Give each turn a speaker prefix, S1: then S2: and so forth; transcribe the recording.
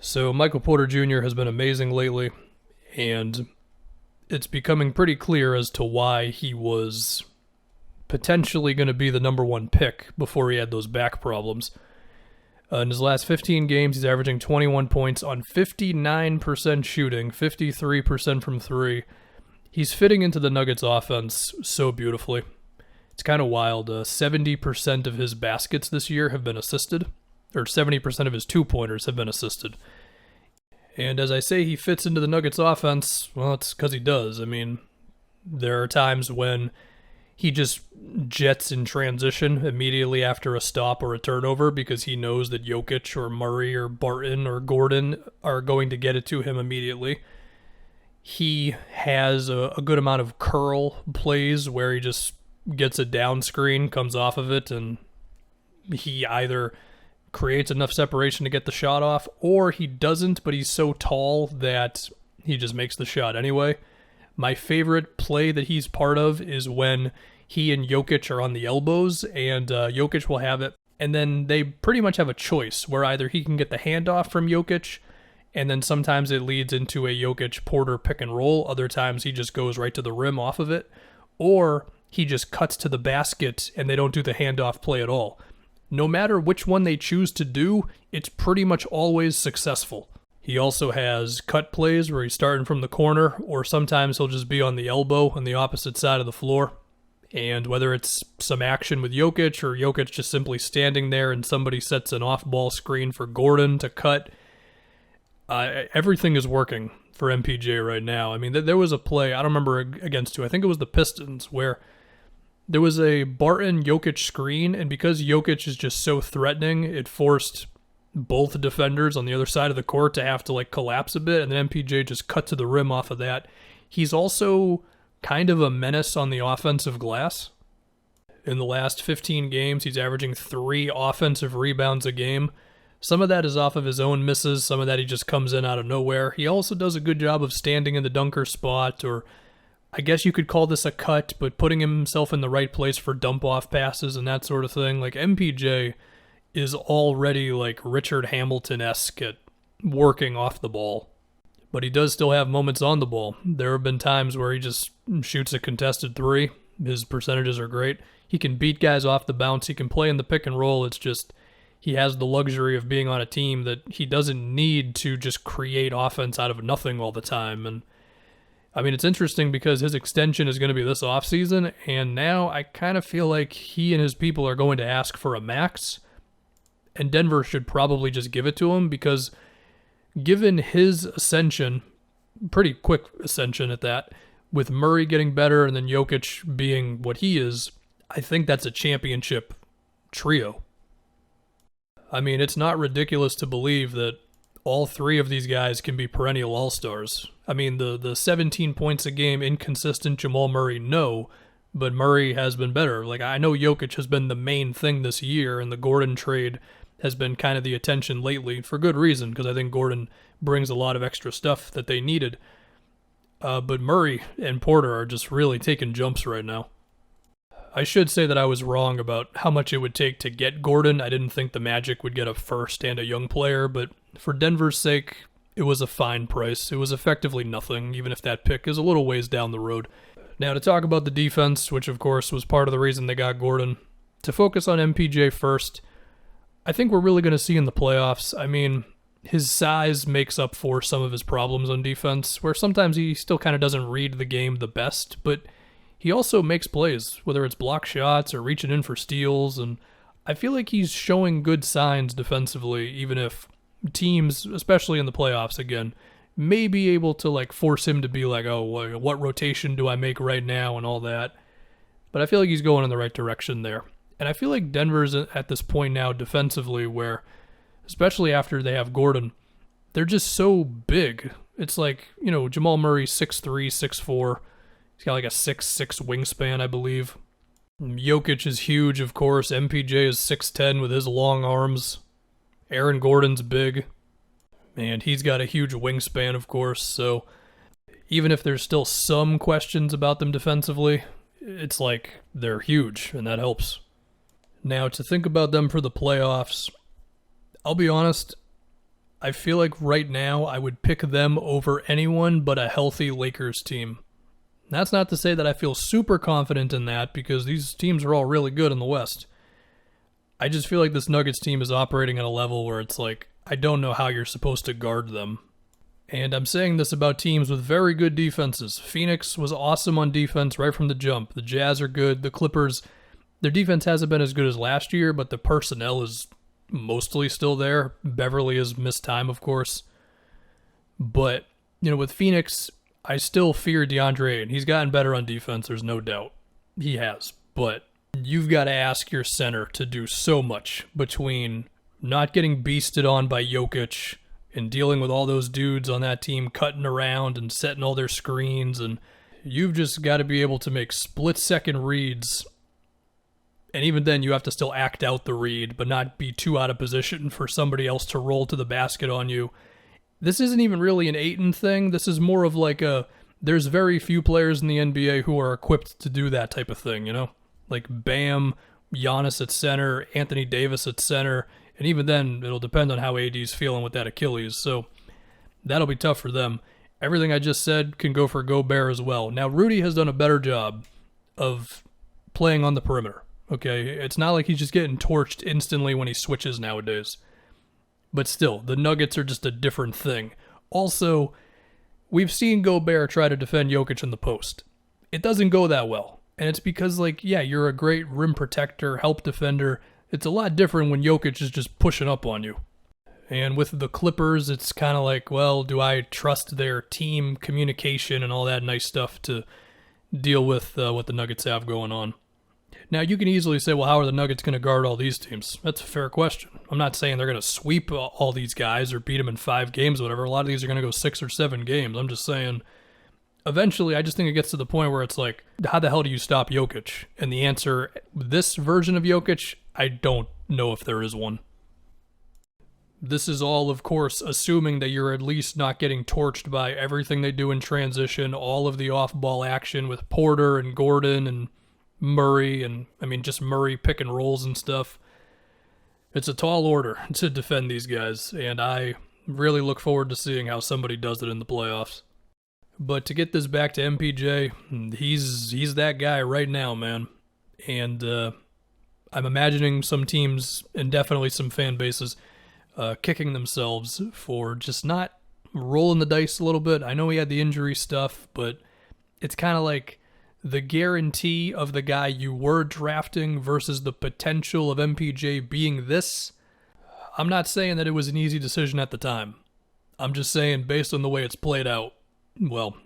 S1: So Michael Porter Jr. has been amazing lately, and it's becoming pretty clear as to why he was potentially going to be the number one pick before he had those back problems. In his last 15 games, he's averaging 21 points on 59% shooting, 53% from three. He's fitting into the Nuggets offense so beautifully. It's kind of wild. 70% of his baskets this year have been assisted, or 70% of his two-pointers have been assisted. And as I say, he fits into the Nuggets offense. Well, it's because he does. I mean, there are times when he just jets in transition immediately after a stop or a turnover because he knows that Jokic or Murray or Barton or Gordon are going to get it to him immediately. He has a good amount of curl plays where he just gets a down screen, comes off of it, and he either creates enough separation to get the shot off, or he doesn't, but he's so tall that he just makes the shot anyway. My favorite play that he's part of is when he and Jokic are on the elbows, and Jokic will have it, and then they pretty much have a choice where either he can get the handoff from Jokic, and then sometimes it leads into a Jokic-Porter pick and roll. Other times he just goes right to the rim off of it, or he just cuts to the basket and they don't do the handoff play at all. No matter which one they choose to do, it's pretty much always successful. He also has cut plays where he's starting from the corner, or sometimes he'll just be on the elbow on the opposite side of the floor. And whether it's some action with Jokic or Jokic just simply standing there and somebody sets an off-ball screen for Gordon to cut, everything is working for MPJ right now. I mean, there was a play, I don't remember against who, I think it was the Pistons, where there was a Barton-Jokic screen, and because Jokic is just so threatening, it forced both defenders on the other side of the court to have to collapse a bit, and then MPJ just cut to the rim off of that. He's also kind of a menace on the offensive glass. In the last 15 games, he's averaging 3 offensive rebounds a game. Some of that is off of his own misses, some of that he just comes in out of nowhere. He also does a good job of standing in the dunker spot, or I guess you could call this a cut, but putting himself in the right place for dump-off passes and that sort of thing. MPJ is already Richard Hamilton-esque at working off the ball. But he does still have moments on the ball. There have been times where he just shoots a contested three. His percentages are great. He can beat guys off the bounce. He can play in the pick and roll. It's just he has the luxury of being on a team that he doesn't need to just create offense out of nothing all the time. And I mean, it's interesting because his extension is going to be this offseason, and now I kind of feel like he and his people are going to ask for a max, and Denver should probably just give it to him because given his ascension, pretty quick ascension at that, with Murray getting better and then Jokic being what he is, I think that's a championship trio. I mean, it's not ridiculous to believe that all 3 of these guys can be perennial all-stars. I mean, the 17 points a game inconsistent Jamal Murray, no, but Murray has been better. I know Jokic has been the main thing this year, and the Gordon trade has been kind of the attention lately, for good reason, because I think Gordon brings a lot of extra stuff that they needed. But Murray and Porter are just really taking jumps right now. I should say that I was wrong about how much it would take to get Gordon. I didn't think the Magic would get a first and a young player, but for Denver's sake, it was a fine price. It was effectively nothing, even if that pick is a little ways down the road. Now, to talk about the defense, which of course was part of the reason they got Gordon, to focus on MPJ first, I think we're really going to see in the playoffs. I mean, his size makes up for some of his problems on defense, where sometimes he still kind of doesn't read the game the best, but he also makes plays, whether it's block shots or reaching in for steals, and I feel like he's showing good signs defensively, even if teams, especially in the playoffs again, may be able to force him to be oh, what rotation do I make right now and all that. But I feel like he's going in the right direction there. And I feel like Denver's at this point now defensively where, especially after they have Gordon, they're just so big. It's Jamal Murray 6'3", 6'4". He's got a 6'6" wingspan, I believe. Jokic is huge, of course. MPJ is 6'10" with his long arms. Aaron Gordon's big. And he's got a huge wingspan, of course. So even if there's still some questions about them defensively, it's they're huge, and that helps. Now, to think about them for the playoffs, I'll be honest, I feel like right now I would pick them over anyone but a healthy Lakers team. That's not to say that I feel super confident in that, because these teams are all really good in the West. I just feel like this Nuggets team is operating at a level where it's like, I don't know how you're supposed to guard them. And I'm saying this about teams with very good defenses. Phoenix was awesome on defense right from the jump. The Jazz are good. The Clippers, their defense hasn't been as good as last year, but the personnel is mostly still there. Beverly has missed time, of course. But, with Phoenix, I still fear DeAndre, and he's gotten better on defense, there's no doubt. He has. But you've got to ask your center to do so much between not getting beasted on by Jokic and dealing with all those dudes on that team cutting around and setting all their screens, and you've just got to be able to make split-second reads. And even then, you have to still act out the read, but not be too out of position for somebody else to roll to the basket on you. This isn't even really an Ayton thing. This is more of like there's very few players in the NBA who are equipped to do that type of thing, Like Bam, Giannis at center, Anthony Davis at center, and even then, it'll depend on how AD's feeling with that Achilles, so that'll be tough for them. Everything I just said can go for Gobert as well. Now, Rudy has done a better job of playing on the perimeter. Okay, it's not like he's just getting torched instantly when he switches nowadays. But still, the Nuggets are just a different thing. Also, we've seen Gobert try to defend Jokic in the post. It doesn't go that well. And it's because, you're a great rim protector, help defender. It's a lot different when Jokic is just pushing up on you. And with the Clippers, it's kind of like, well, do I trust their team communication and all that nice stuff to deal with what the Nuggets have going on? Now, you can easily say, well, how are the Nuggets going to guard all these teams? That's a fair question. I'm not saying they're going to sweep all these guys or beat them in 5 games or whatever. A lot of these are going to go 6 or 7 games. I'm just saying, eventually, I just think it gets to the point where it's like, how the hell do you stop Jokic? And the answer, this version of Jokic, I don't know if there is one. This is all, of course, assuming that you're at least not getting torched by everything they do in transition, all of the off-ball action with Porter and Gordon and Murray, and just Murray pick and rolls and stuff. It's a tall order to defend these guys, and I really look forward to seeing how somebody does it in the playoffs. But to get this back to MPJ, he's that guy right now, man. And I'm imagining some teams, and definitely some fan bases, kicking themselves for just not rolling the dice a little bit. I know he had the injury stuff, but it's kind of like the guarantee of the guy you were drafting versus the potential of MPJ being this. I'm not saying that it was an easy decision at the time. I'm just saying, based on the way it's played out, well,